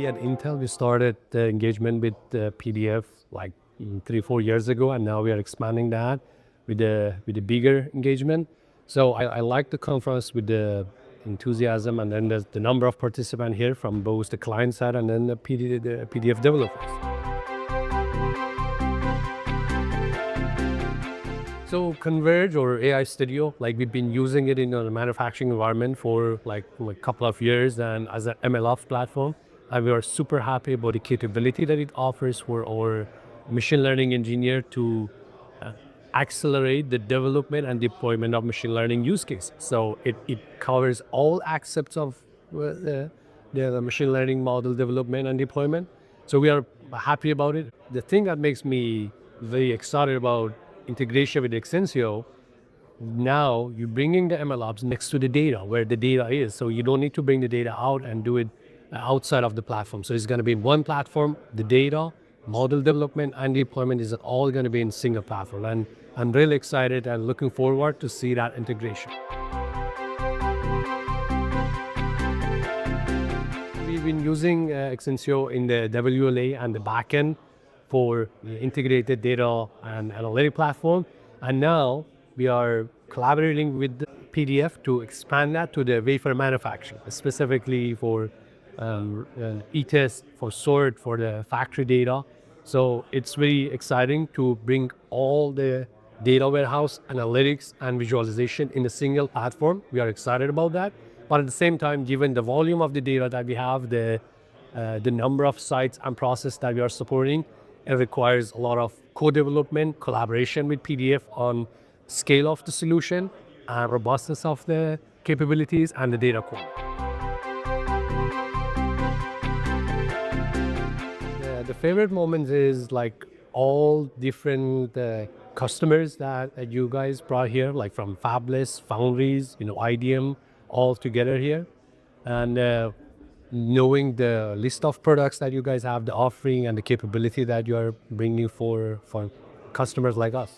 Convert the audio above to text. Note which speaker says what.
Speaker 1: We at Intel, we started the engagement with the PDF like 3-4 years ago, and now we are expanding that with the bigger engagement. So I like the conference with the enthusiasm, and then there's the number of participants here from both the client side and then the PDF developers. So Converge or AI Studio, like we've been using it in a manufacturing environment for like a couple of years and as an MLOps platform. And we are super happy about the capability that it offers for our machine learning engineer to accelerate the development and deployment of machine learning use cases. So it covers all aspects of the machine learning model development and deployment. So we are happy about it. The thing that makes me very excited about integration with Exensio, now you're bringing the MLOps next to the data where the data is. So you don't need to bring the data out and do it outside of the platform. So it's going to be one platform, the data, model development and deployment is all going to be in single platform. And I'm really excited and looking forward to see that integration. We've been using Exensio in the WLA and the backend for the integrated data and analytic platform. And now we are collaborating with the PDF to expand that to the wafer manufacturing, specifically for e-test, for sort, for the factory data. So it's very exciting to bring all the data warehouse, analytics, and visualization in a single platform. We are excited about that. But at the same time, given the volume of the data that we have, the number of sites and process that we are supporting, it requires a lot of co-development, collaboration with PDF on scale of the solution and robustness of the capabilities and the data quality. The favorite moments is like all different customers that you guys brought here, like from fabless, foundries, IDM, all together here. And knowing the list of products that you guys have, the offering and the capability that you are bringing for customers like us.